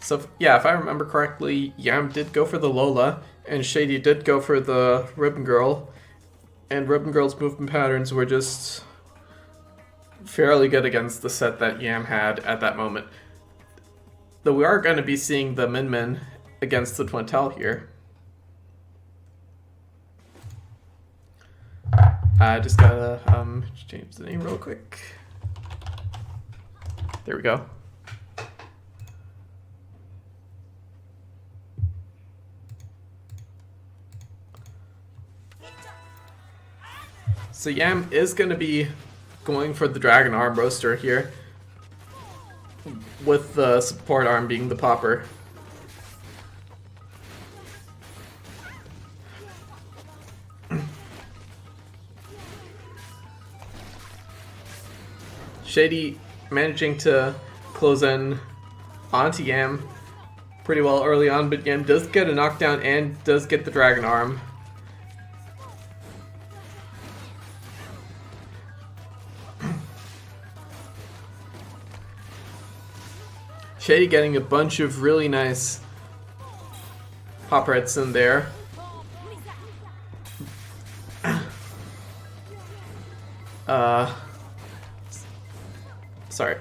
So yeah, if I remember correctly, Yam did go for the Lola, and Shady did go for the Ribbon Girl, and Ribbon Girl's movement patterns were just fairly good against the set that Yam had at that moment. Though we are going to be seeing the Min Min against the Twintelle here. I just gotta change the name real quick. There we go. So Yam is going to be going for the Dragon Arm Roaster here, with the support arm being the Popper. Shady managing to close in onto Yam pretty well early on, but Yam does get a knockdown and does get the Dragon Arm. Shady getting a bunch of really nice popper hits in there. Sorry.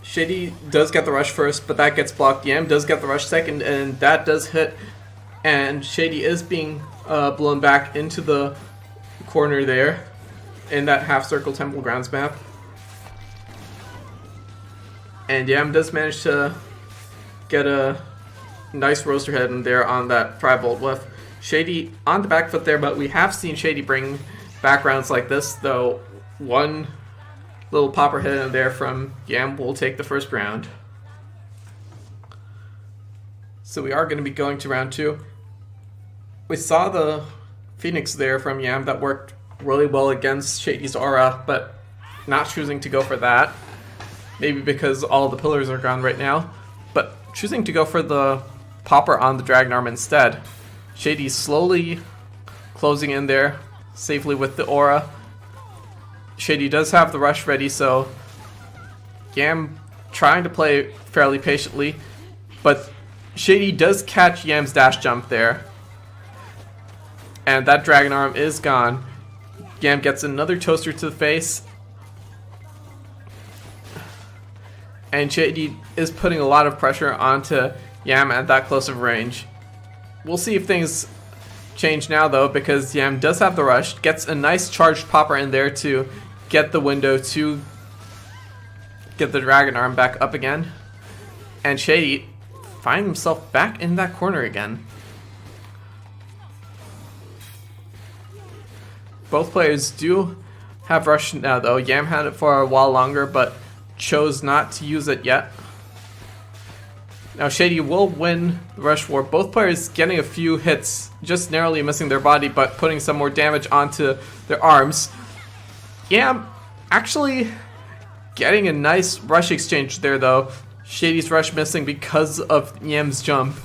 Shady does get the rush first, but that gets blocked. Yam does get the rush second, and that does hit. And Shady is being blown back into the corner there in that half circle Temple Grounds map. And Yam does manage to get a nice roaster head in there on that 5-volt whiff. Shady on the back foot there, but we have seen Shady bring back rounds like this, though one little popper hit in there from Yam will take the first round. So we are going to be going to round 2. We saw the Phoenix there from Yam that worked really well against Shady's aura, but not choosing to go for that. Maybe because all the pillars are gone right now, but choosing to go for the popper on the Dragon Arm instead. Shady slowly closing in there safely with the aura. Shady does have the rush ready, so Yam trying to play fairly patiently, but Shady does catch Yam's dash jump there. And that Dragon Arm is gone. Yam gets another toaster to the face. And Shady is putting a lot of pressure onto Yam at that close of range. We'll see if things change now though, because Yam does have the rush, gets a nice charged popper in there to get the window to get the Dragon Arm back up again. And Shady finds himself back in that corner again. Both players do have rush now though. Yam had it for a while longer, but chose not to use it yet. Now Shady will win the rush war. Both players getting a few hits, just narrowly missing their body, but putting some more damage onto their arms. Yam actually getting a nice rush exchange there though. Shady's rush missing because of Yam's jump.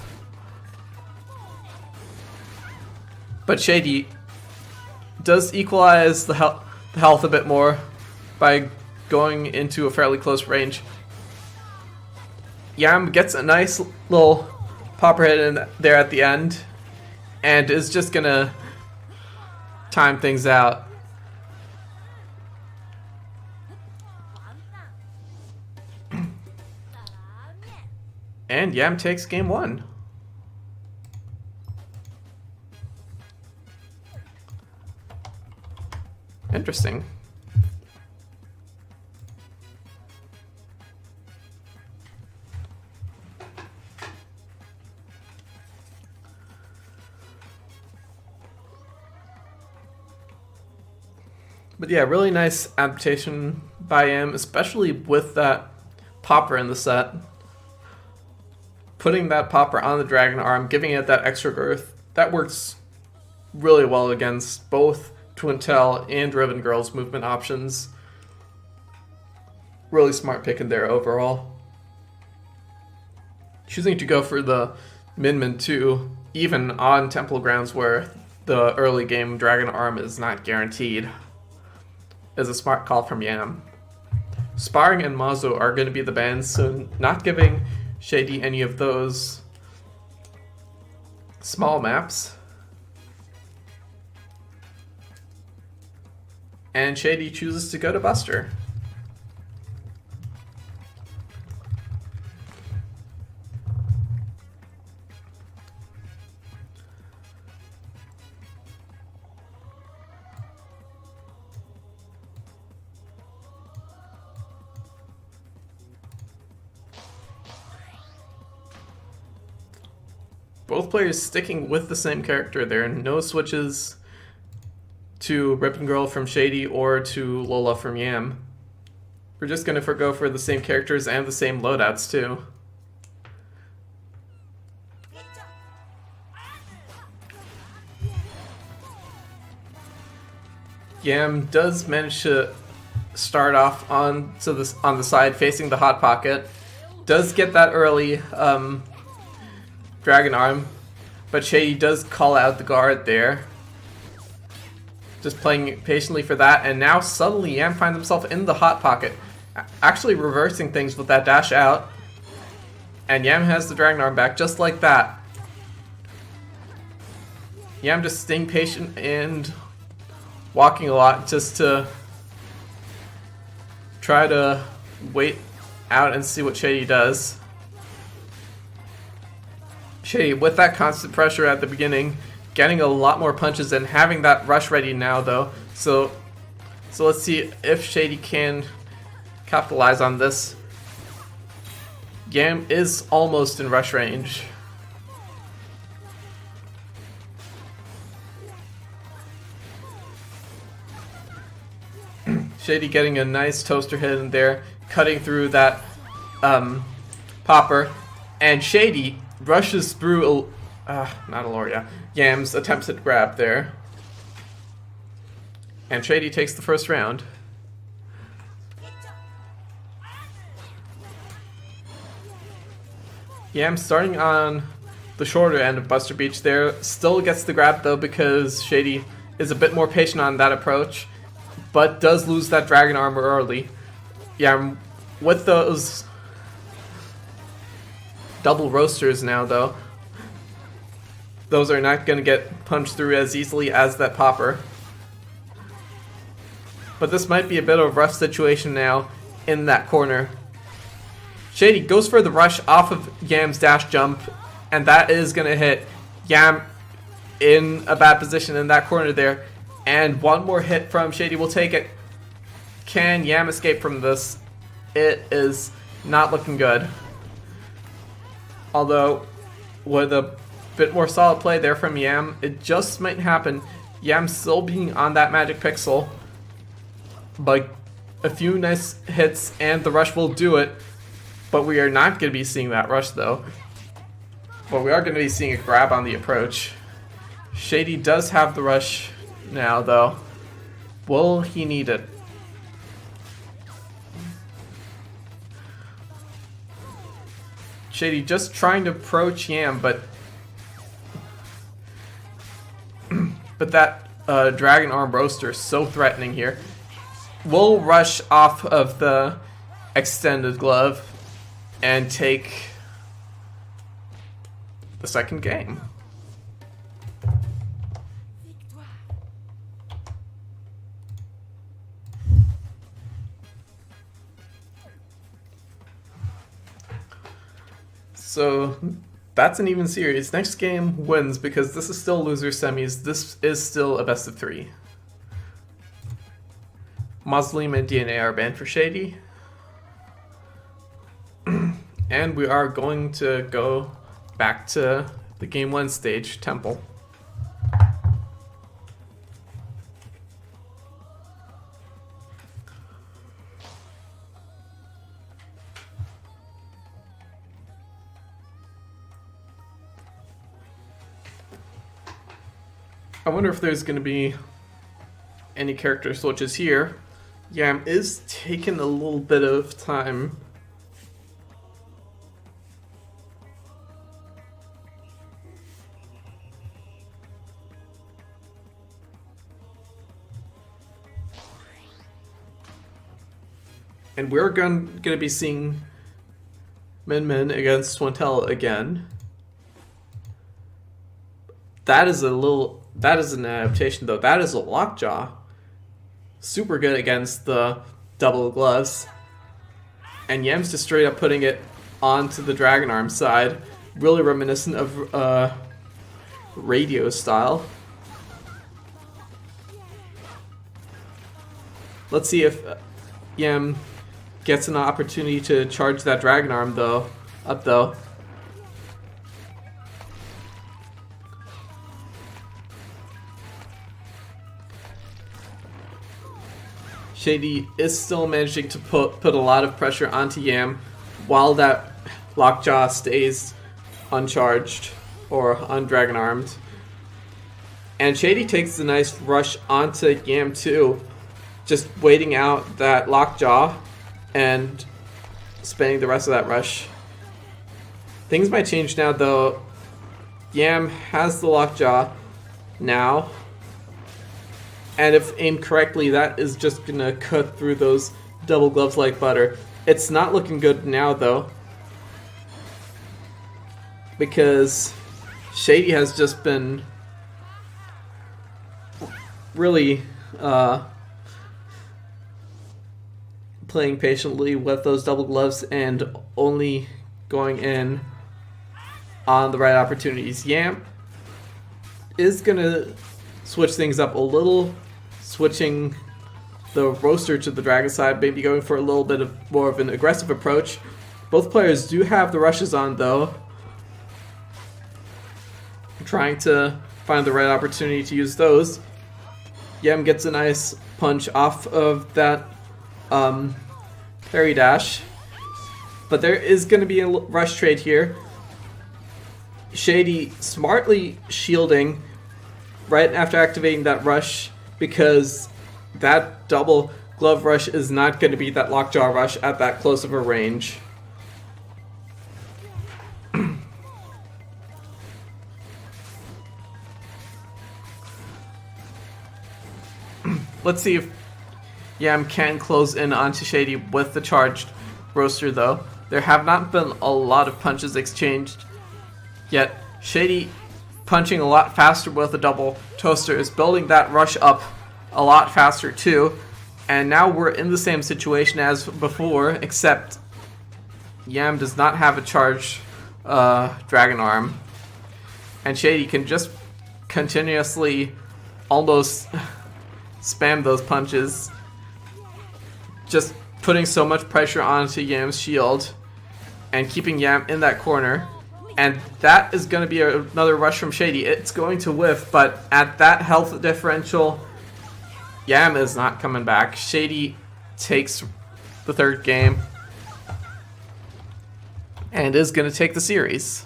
But Shady does equalize the health a bit more by going into a fairly close range. Yam gets a nice little popper hit in there at the end and is just gonna time things out. And Yam takes game 1. Interesting. But yeah, really nice adaptation by him, especially with that popper in the set. Putting that popper on the Dragon Arm, giving it that extra girth, that works really well against both Twintelle and Ribbon Girl's movement options. Really smart pick in there overall. Choosing to go for the Min Min too, even on Temple Grounds where the early game Dragon Arm is not guaranteed, is a smart call from Yam. Sparring and Mazo are going to be the bans, so not giving Shady any of those small maps. And Shady chooses to go to Buster. Both players sticking with the same character there. No switches to Rippin' Girl from Shady or to Lola from Yam. We're just going to go for the same characters and the same loadouts too. Yam does manage to start off on the side facing the Hot Pocket. Does get that early Dragon Arm, but Shady does call out the guard there. Just playing patiently for that, and now suddenly Yam finds himself in the Hot Pocket, actually reversing things with that dash out, and Yam has the Dragon Arm back just like that. Yam just staying patient and walking a lot just to try to wait out and see what Shady does. Shady, with that constant pressure at the beginning, getting a lot more punches and having that rush ready now though. So let's see if Shady can capitalize on this. Yam is almost in rush range. Shady getting a nice toaster hit in there, cutting through that popper, and Shady rushes through not Aloria, Yam's attempted grab there. And Shady takes the first round. Yam starting on the shorter end of Buster Beach there. Still gets the grab though because Shady is a bit more patient on that approach, but does lose that Dragon Armor early. Yam with those double roasters now though, those are not going to get punched through as easily as that popper. But this might be a bit of a rough situation now in that corner. Shady goes for the rush off of Yam's dash jump, and that is going to hit Yam in a bad position in that corner there. And one more hit from Shady will take it. Can Yam escape from this? It is not looking good. Although, with a bit more solid play there from Yam, it just might happen. Yam still being on that magic pixel, but a few nice hits and the rush will do it. But we are not going to be seeing that rush though. But we are going to be seeing a grab on the approach. Shady does have the rush now though. Will he need it? Shady just trying to approach Yam, but that Dragon Arm Roaster is so threatening here. We'll rush off of the extended glove and take the second game. So that's an even series. Next game wins because this is still loser semis. This is still a best of 3. Mausoleum and DNA are banned for Shady. And we are going to go back to the game 1 stage, Temple. I wonder if there's going to be any character switches here. Yam is taking a little bit of time. And we're going to be seeing Min against Twintelle again. That is an adaptation though. That is a lockjaw. Super good against the double gloves. And Yam's just straight up putting it onto the Dragon Arm side. Really reminiscent of radio style. Let's see if Yam gets an opportunity to charge that Dragon Arm though. Shedy is still managing to put a lot of pressure onto Yam while that lockjaw stays uncharged or undragon armed. And Shedy takes a nice rush onto Yam too, just waiting out that lockjaw and spending the rest of that rush. Things might change now though. Yam has the lockjaw now. And if aimed correctly, that is just going to cut through those double gloves like butter. It's not looking good now, though. Because Shedy has just been really playing patiently with those double gloves and only going in on the right opportunities. Yam is going to switch things up a little, switching the roaster to the dragon side, maybe going for a little bit of more of an aggressive approach. Both players do have the rushes on though, trying to find the right opportunity to use those. Yam gets a nice punch off of that parry dash, but there is going to be a rush trade here. Shedy smartly shielding right after activating that rush, because that double glove rush is not going to beat that lockjaw rush at that close of a range. Let's see if Yam can close in onto Shedy with the charged roaster though. There have not been a lot of punches exchanged, yet Shedy punching a lot faster with a double toaster is building that rush up a lot faster too. And now we're in the same situation as before, except Yam does not have a charged dragon arm. And Shedy can just continuously almost spam those punches, just putting so much pressure onto Yam's shield and keeping Yam in that corner. And that is going to be another rush from Shedy. It's going to whiff, but at that health differential, Yam is not coming back. Shedy takes the third game and is going to take the series.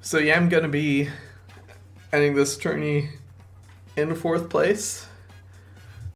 So Yam going to be ending this tourney in fourth place.